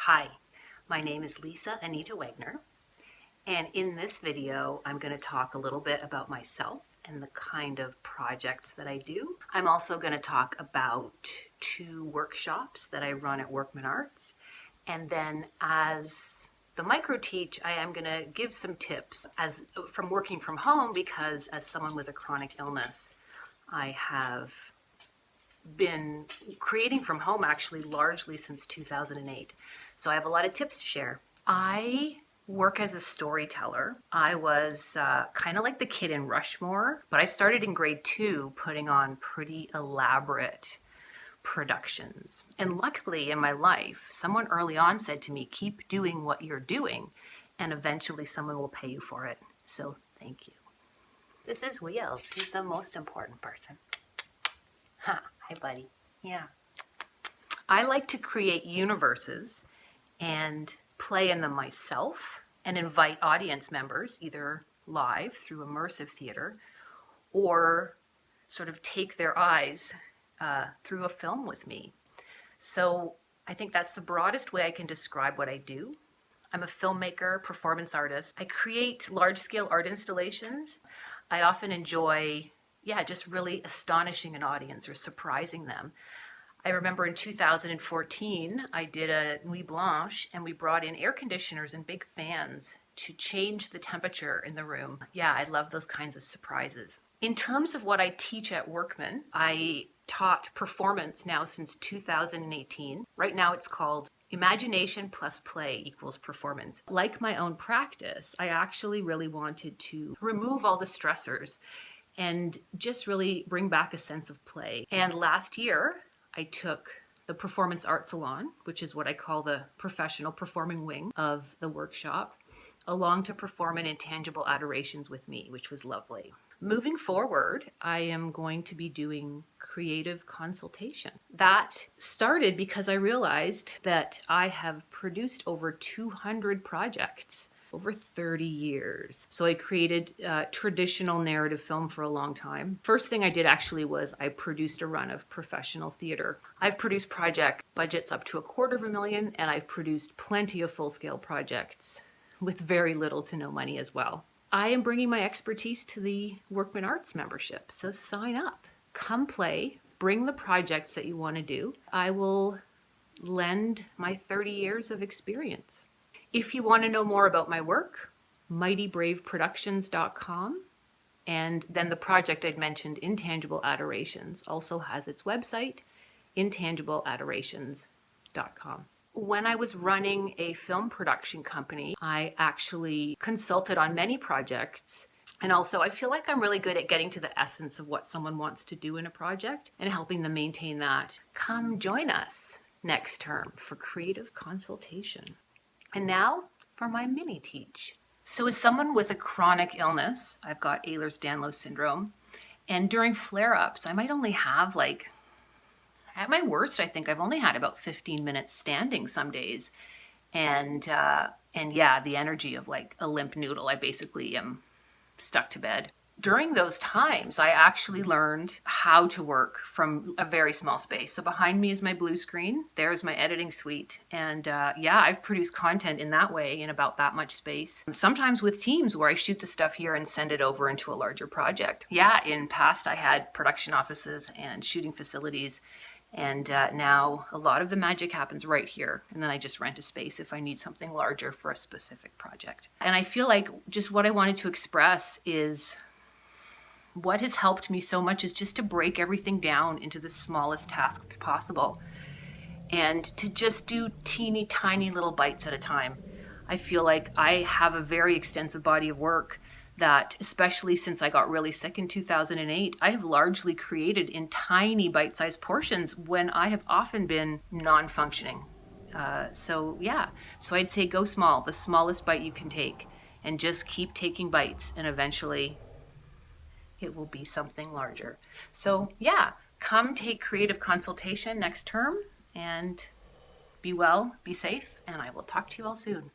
Hi, my name is Anita Wegner, and in this video I'm going to talk a little bit about myself and the kind of projects that I do. I'm also going to talk about 2 workshops that I run at Workman Arts, and then as the micro teach, I am going to give some tips from working from home, because as someone with a chronic illness, I have been creating from home actually largely since 2008. So I have a lot of tips to share. I work as a storyteller. I was kind of like the kid in Rushmore, but I started in grade 2 putting on pretty elaborate productions. And luckily in my life, someone early on said to me, keep doing what you're doing, and eventually someone will pay you for it. So thank you. This is Wheels. He's the most important person. Ha, hi buddy. Yeah. I like to create universes and play in them myself and invite audience members, either live through immersive theater or sort of take their eyes through a film with me. So I think that's the broadest way I can describe what I do. I'm a filmmaker, performance artist. I create large-scale art installations. I often enjoy just really astonishing an audience or surprising them. I remember in 2014, I did a Nuit Blanche, and we brought in air conditioners and big fans to change the temperature in the room. Yeah, I love those kinds of surprises. In terms of what I teach at Workman, I taught performance now since 2018. Right now it's called Imagination plus Play equals Performance. Like my own practice, I actually really wanted to remove all the stressors and just really bring back a sense of play. And last year, I took the Performance Art Salon, which is what I call the professional performing wing of the workshop, along to perform in Intangible Adorations with me, which was lovely. Moving forward, I am going to be doing creative consultation. That started because I realized that I have produced over 200 projects over 30 years. So I created traditional narrative film for a long time. First thing I did actually was I produced a run of professional theater. I've produced project budgets up to $250,000, and I've produced plenty of full-scale projects with very little to no money as well. I am bringing my expertise to the Workman Arts membership, so sign up. Come play, bring the projects that you want to do. I will lend my 30 years of experience. If you want to know more about my work, mightybraveproductions.com, and then the project I'd mentioned, Intangible Adorations, also has its website, intangibleadorations.com. When I was running a film production company, I actually consulted on many projects. And also, I feel like I'm really good at getting to the essence of what someone wants to do in a project and helping them maintain that. Come join us next term for creative consultation. And now for my mini teach. So as someone with a chronic illness, I've got Ehlers-Danlos syndrome, and during flare-ups, I might only have at my worst, I think I've only had about 15 minutes standing some days. And yeah, the energy of like a limp noodle. I basically am stuck to bed. During those times, I actually learned how to work from a very small space. So behind me is my blue screen. There's my editing suite. And I've produced content in that way in about that much space. Sometimes with teams where I shoot the stuff here and send it over into a larger project. Yeah, in past I had production offices and shooting facilities. And now a lot of the magic happens right here. And then I just rent a space if I need something larger for a specific project. And I feel like just what I wanted to express is what has helped me so much is just to break everything down into the smallest tasks possible and to just do teeny tiny little bites at a time. I feel like I have a very extensive body of work that, especially since I got really sick in 2008, I have largely created in tiny bite-sized portions when I have often been non-functioning. So I'd say go small, the smallest bite you can take, and just keep taking bites, and eventually it will be something larger. So come take creative consultation next term, and be well, be safe, and I will talk to you all soon.